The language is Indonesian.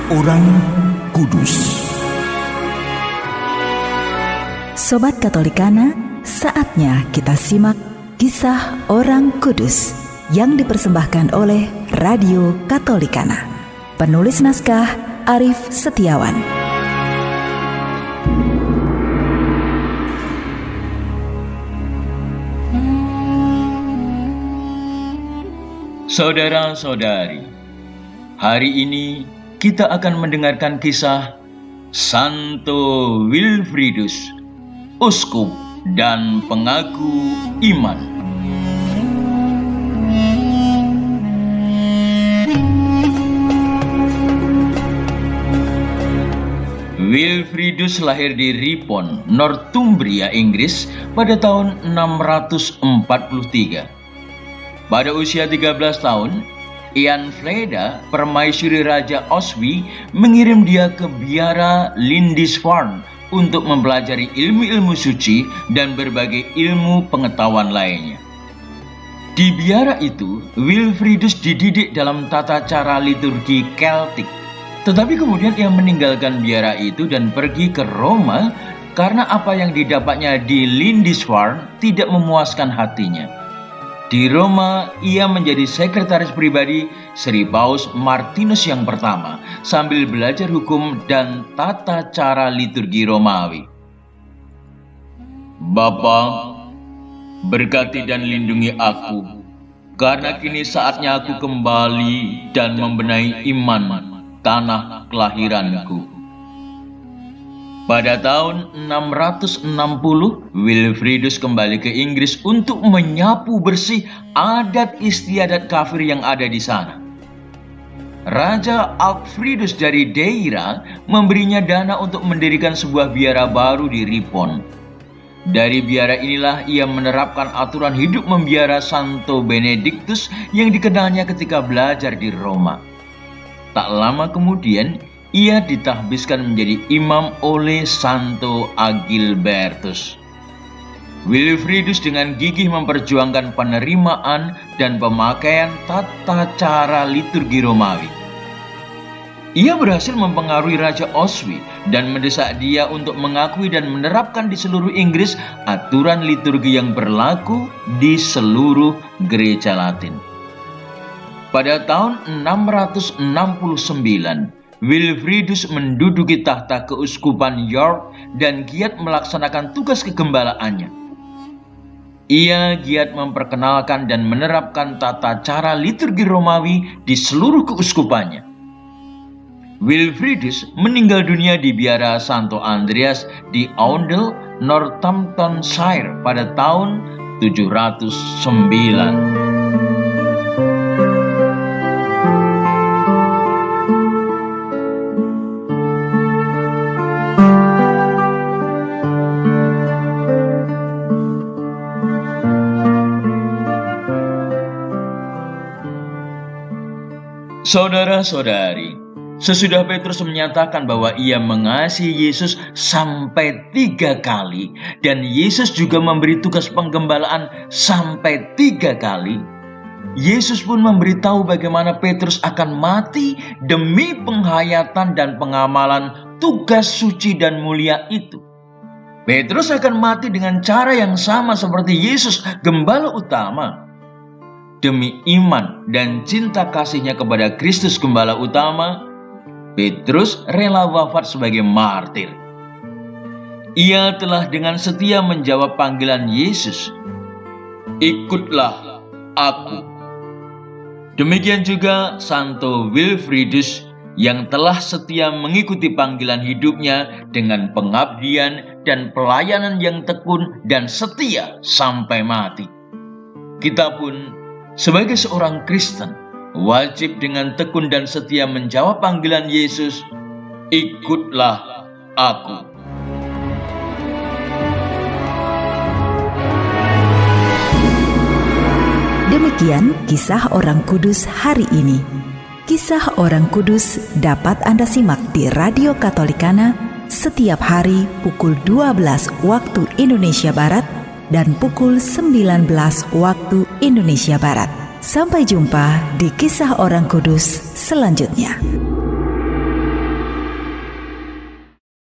Orang Kudus. Sobat Katolikana, saatnya kita simak kisah orang kudus yang dipersembahkan oleh Radio Katolikana. Penulis naskah Arif Setiawan. Saudara-saudari, hari ini kita akan mendengarkan kisah Santo Wilfridus, uskup dan pengaku iman. Wilfridus lahir di Ripon, Northumbria, Inggris pada tahun 643. Pada usia 13 tahun, Ian Fleda, permaisuri Raja Oswy, mengirim dia ke biara Lindisfarne untuk mempelajari ilmu-ilmu suci dan berbagai ilmu pengetahuan lainnya. Di biara itu, Wilfridus dididik dalam tata cara liturgi Keltik. Tetapi kemudian ia meninggalkan biara itu dan pergi ke Roma karena apa yang didapatnya di Lindisfarne tidak memuaskan hatinya. Di Roma, ia menjadi sekretaris pribadi Sri Paus Martinus yang pertama sambil belajar hukum dan tata cara liturgi Romawi. Bapa, berkati dan lindungi aku, karena kini saatnya aku kembali dan membenahi iman tanah kelahiranku. Pada tahun 660, Wilfridus kembali ke Inggris untuk menyapu bersih adat istiadat kafir yang ada di sana. Raja Alfridus dari Deira memberinya dana untuk mendirikan sebuah biara baru di Ripon. Dari biara inilah ia menerapkan aturan hidup membiara Santo Benedictus yang dikenalnya ketika belajar di Roma. Tak lama kemudian, ia ditahbiskan menjadi imam oleh Santo Agilbertus. Wilfridus dengan gigih memperjuangkan penerimaan dan pemakaian tata cara liturgi Romawi. Ia berhasil mempengaruhi Raja Oswy dan mendesak dia untuk mengakui dan menerapkan di seluruh Inggris aturan liturgi yang berlaku di seluruh gereja Latin. Pada tahun 669, Wilfridus menduduki tahta keuskupan York dan giat melaksanakan tugas kegembalaannya. Ia giat memperkenalkan dan menerapkan tata cara liturgi Romawi di seluruh keuskupannya. Wilfridus meninggal dunia di biara Santo Andreas di Oundle, Northamptonshire pada tahun 709. Saudara-saudari, sesudah Petrus menyatakan bahwa ia mengasihi Yesus sampai 3 kali dan Yesus juga memberi tugas penggembalaan sampai 3 kali, Yesus pun memberitahu bagaimana Petrus akan mati demi penghayatan dan pengamalan tugas suci dan mulia itu. Petrus akan mati dengan cara yang sama seperti Yesus, gembala utama. Demi iman dan cinta kasihnya kepada Kristus Gembala Utama, Petrus rela wafat sebagai martir. Ia telah dengan setia menjawab panggilan Yesus, "Ikutlah aku." Demikian juga Santo Wilfridus yang telah setia mengikuti panggilan hidupnya dengan pengabdian dan pelayanan yang tekun dan setia sampai mati. Kita pun sebagai seorang Kristen, wajib dengan tekun dan setia menjawab panggilan Yesus, "Ikutlah aku." Demikian kisah orang kudus hari ini. Kisah orang kudus dapat Anda simak di Radio Katolikana setiap hari pukul 12 waktu Indonesia Barat dan pukul 19 waktu Indonesia Barat. Sampai jumpa di kisah orang kudus selanjutnya.